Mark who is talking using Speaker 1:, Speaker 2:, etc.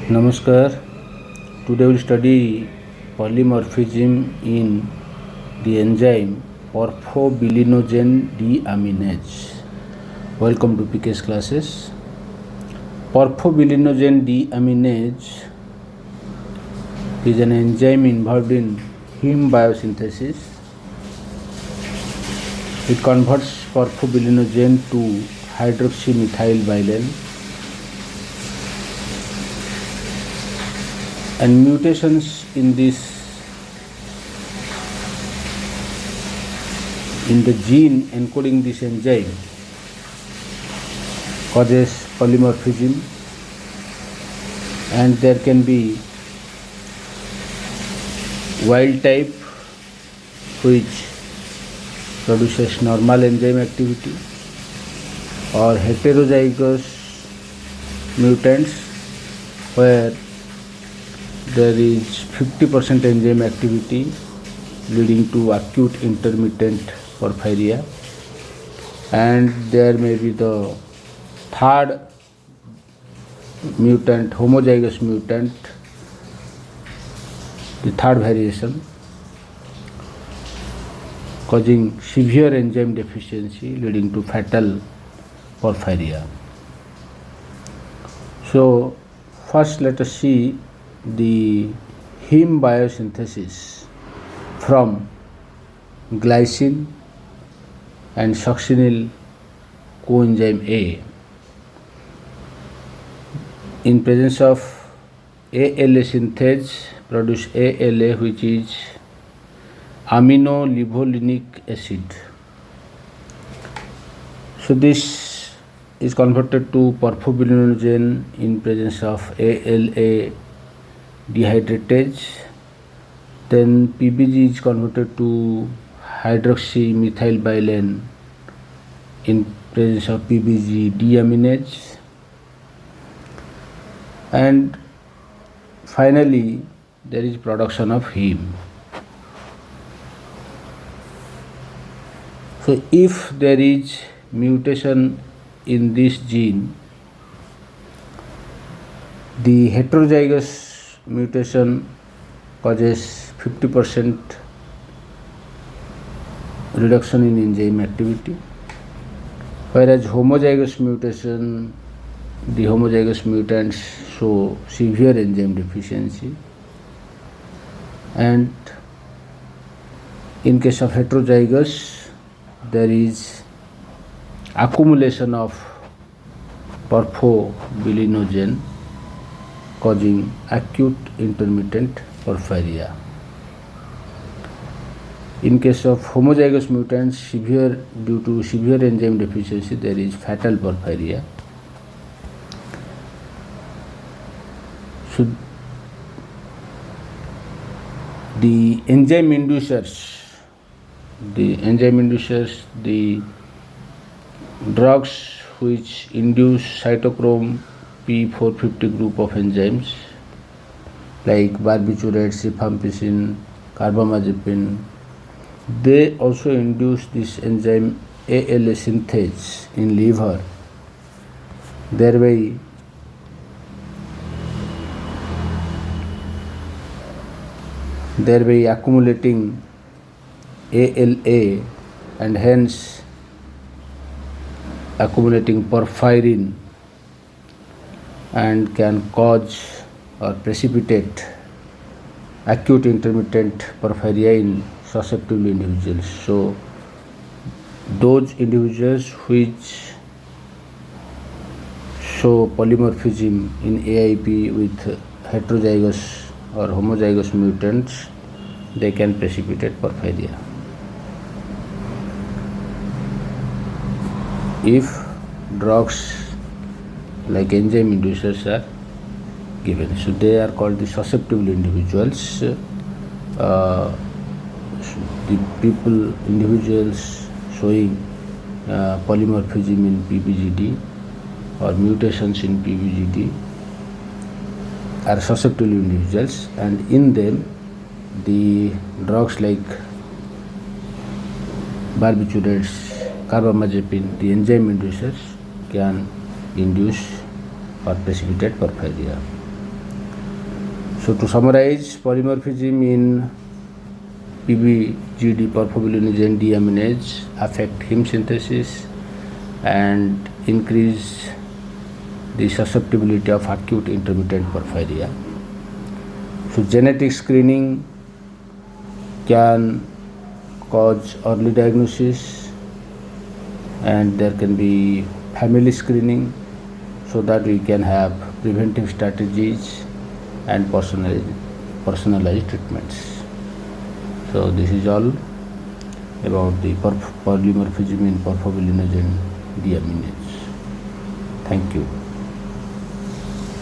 Speaker 1: Namaskar. Today we will study polymorphism in the enzyme porphobilinogen deaminase. Welcome to PK's classes. Porphobilinogen deaminase is an enzyme involved in heme biosynthesis. It converts porphobilinogen to hydroxymethylbilane, and mutations in the gene encoding this enzyme causes polymorphism, and there can be wild type which produces normal enzyme activity, or heterozygous mutants where there is 50% enzyme activity leading to acute intermittent porphyria, and there may be the third mutant, homozygous mutant, the third variation, causing severe enzyme deficiency leading to fatal porphyria. So first let us see the heme biosynthesis from glycine and succinyl coenzyme A. In presence of ALA synthase produce ALA, which is aminolevulinic acid. So this is converted to porphobilinogen in presence of ALA dehydratase. Then PBG is converted to hydroxymethylbilane in presence of PBG deaminase, and finally there is production of heme. So if there is mutation in this gene, the heterozygous mutation causes 50% reduction in enzyme activity, whereas homozygous mutation, the homozygous mutants show severe enzyme deficiency, and in case of heterozygous there is accumulation of porphobilinogen causing acute intermittent porphyria. In case of homozygous mutants, due to severe enzyme deficiency, there is fatal porphyria. So the enzyme inducers, the drugs which induce cytochrome P450 group of enzymes like barbiturates, rifampicin, carbamazepine, they also induce this enzyme ALA synthase in liver, thereby accumulating ALA and hence accumulating porphyrin, and can cause or precipitate acute intermittent porphyria in susceptible individuals. So those individuals which show polymorphism in AIP with heterozygous or homozygous mutants, they can precipitate porphyria. If drugs like enzyme inducers are given, so they are called the susceptible individuals. The individuals showing polymorphism in PBGD or mutations in PBGD are susceptible individuals, and in them the drugs like barbiturates, carbamazepine, the enzyme inducers, can induce or precipitate porphyria. So to summarize, polymorphism in PBGD perfluoroalkyl deaminase affect heme synthesis and increase the susceptibility of acute intermittent porphyria. So genetic screening can cause early diagnosis, and there can be family screening so that we can have preventive strategies and personalized treatments. So this is all about the polymorphism in perfluoroalkyl deaminase. Thank you.